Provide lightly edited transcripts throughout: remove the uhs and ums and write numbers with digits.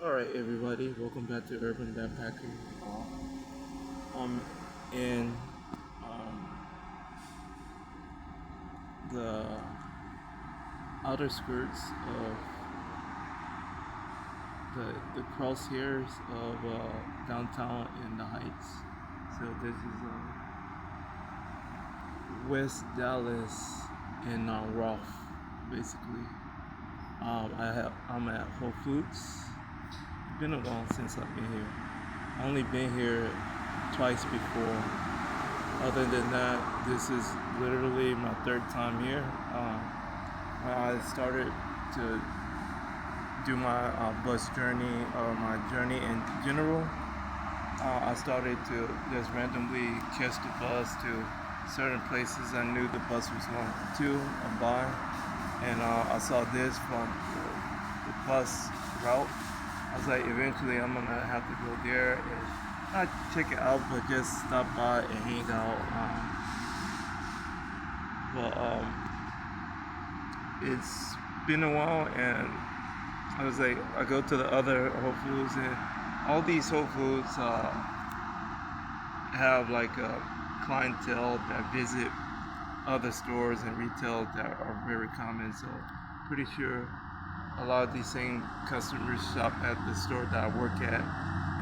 Alright, everybody, welcome back to Urban Backpacker. I'm in um, the outer skirts of the crosshairs of downtown in the Heights. So this is West Dallas in Roth, basically. I'm at Whole Foods. It's been a while since I've been here. I only been here twice before. Other than that, this is literally my third time here. When I started to do my bus journey or my journey in general, I started to just randomly catch the bus to certain places I knew the bus was going to or by. And I saw this from the bus route. I was like, eventually I'm gonna have to go there and not check it out, but just stop by and hang out. But it's been a while, and I was like, I go to the other Whole Foods, and all these Whole Foods have like a clientele that visit other stores and retail that are very common. So pretty sure a lot of these same customers shop at the store that I work at,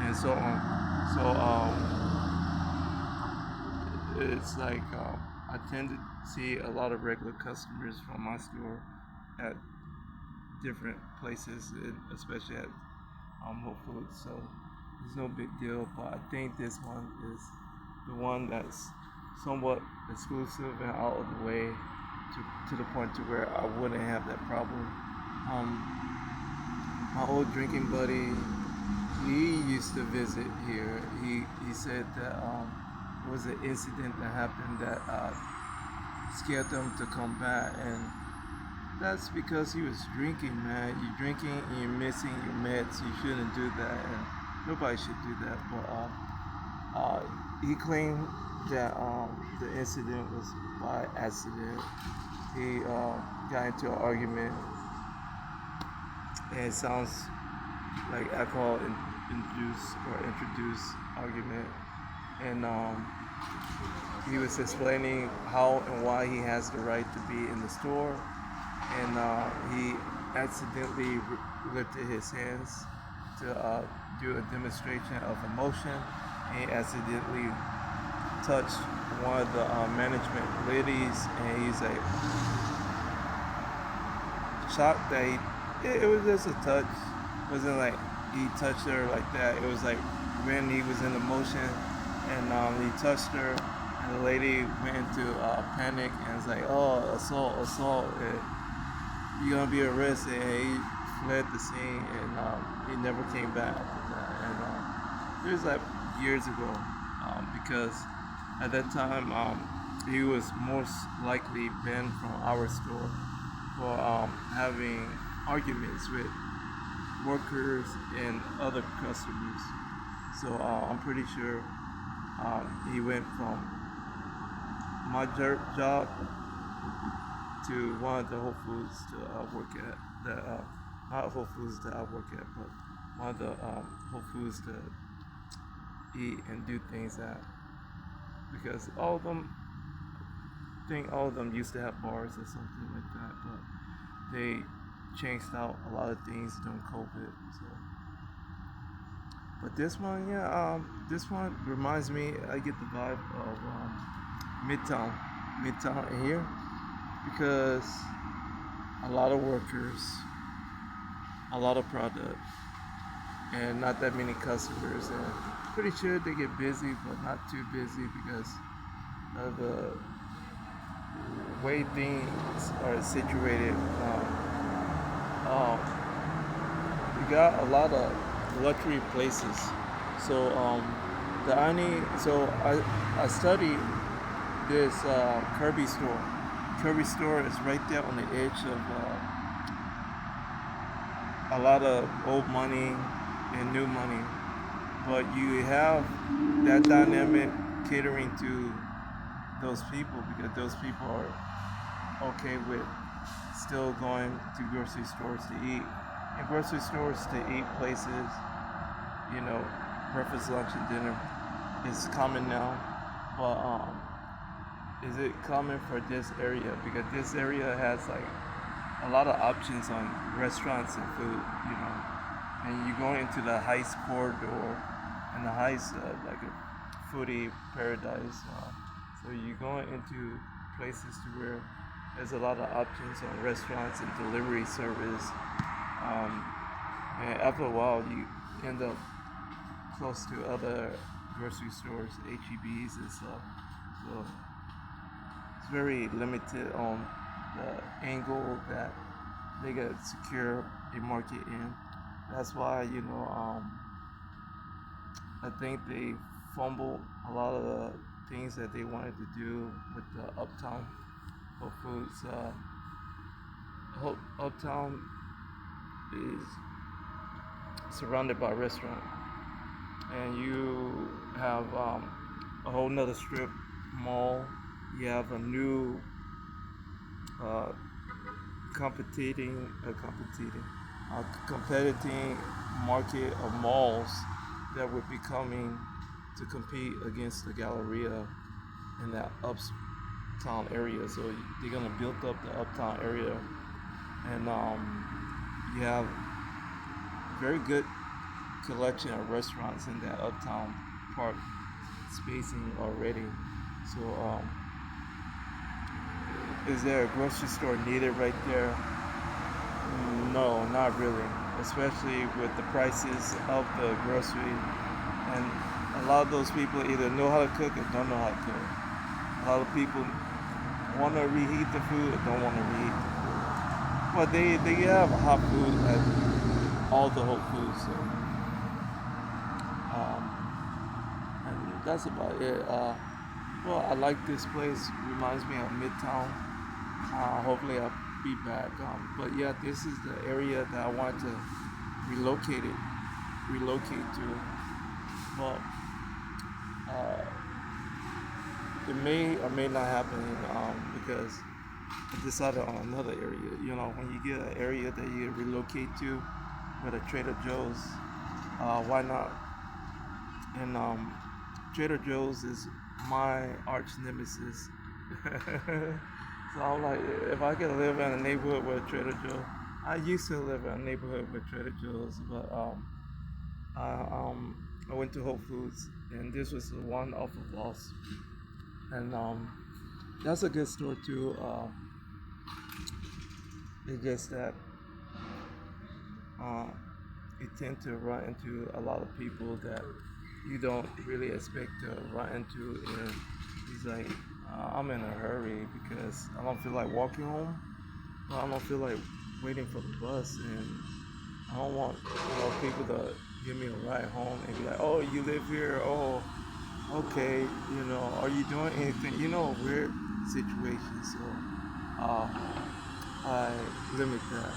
and so on. So it's like I tend to see a lot of regular customers from my store at different places, especially at Whole Foods. So it's no big deal. But I think this one is the one that's somewhat exclusive and out of the way to the point to where I wouldn't have that problem. My old drinking buddy, he used to visit here. He said that there was an incident that happened that scared them to come back, and that's because he was drinking, man. You're drinking and you're missing your meds. You shouldn't do that, and nobody should do that. But he claimed that the incident was by accident. He got into an argument, and it sounds like alcohol induced or introduced argument, and he was explaining how and why he has the right to be in the store, and he accidentally lifted his hands to do a demonstration of emotion, and he accidentally touched one of the management ladies, and he's like shocked that it was just a touch. It wasn't like he touched her like that. It was like when he was in emotion, and he touched her, and the lady went into panic and was like, "Oh, assault, assault! You're gonna be arrested." And he fled the scene, and he never came back after that. And it was like years ago, because at that time he was most likely banned from our store for having arguments with workers and other customers. So I'm pretty sure he went from my job to one of the Whole Foods to work at. Not Whole Foods that I work at, but one of the Whole Foods to eat and do things at. Because all of them, I think all of them used to have bars or something like that, but they changed out a lot of things during COVID. So, but this one, yeah, this one reminds me. I get the vibe of Midtown, Midtown in here, because a lot of workers, a lot of product, and not that many customers. And pretty sure they get busy, but not too busy because of the way things are situated. Um, we got a lot of luxury places. So the irony, so I studied this Kirby store. Kirby store is right there on the edge of a lot of old money and new money, but you have that dynamic catering to those people because those people are okay with still going to grocery stores to eat. in grocery stores to eat places, you know, breakfast, lunch, and dinner is common now. But is it common for this area? Because this area has like a lot of options on restaurants and food, you know. And you go into the Heights corridor, and the Heights like a foodie paradise. So you go into places to where there's a lot of options on restaurants and delivery service. Um, and after a while, you end up close to other grocery stores, HEBs and stuff. So it's very limited on the angle that they could secure a market in. That's why, you know, I think they fumbled a lot of the things that they wanted to do with the Uptown Whole Foods. Uptown is surrounded by restaurants, and you have a whole nother strip mall. You have a new uh, competing market of malls that would be coming to compete against the Galleria in that uptown area. So they're gonna build up the uptown area, and you have very good collection of restaurants in that uptown park spacing already. So is there a grocery store needed right there? No, not really. Especially with the prices of the grocery, and a lot of those people either know how to cook or don't know how to cook. A lot of people want to reheat the food or don't want to reheat the food. But they have hot food at all the Whole Foods. So, um, and that's about it. Well, I like this place. Reminds me of Midtown. Hopefully, I'll be back. But yeah, this is the area that I want to relocate to. Well, uh, it may or may not happen because I decided on another area. You know, when you get an area that you relocate to with a Trader Joe's, why not? And Trader Joe's is my arch nemesis. So I'm like, if I could live in a neighborhood with a Trader Joe, I used to live in a neighborhood with Trader Joe's, but I went to Whole Foods, and this was the one off of Lost, and that's a good store too. It's just that uh, you tend to run into a lot of people that you don't really expect to run into, and it's like I'm in a hurry because I don't feel like walking home. Well, I don't feel like waiting for the bus, and I don't want people to give me a ride home and be like, "Oh, you live here? Oh, okay. Are you doing anything?" Weird situations. So I limit that.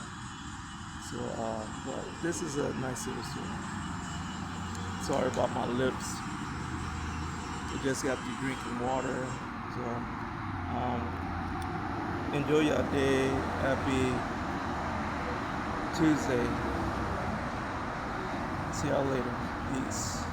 So, but this is a nice little store. Sorry about my lips. I just got to drinking water. So, enjoy your day. Happy Tuesday. See y'all later. Peace.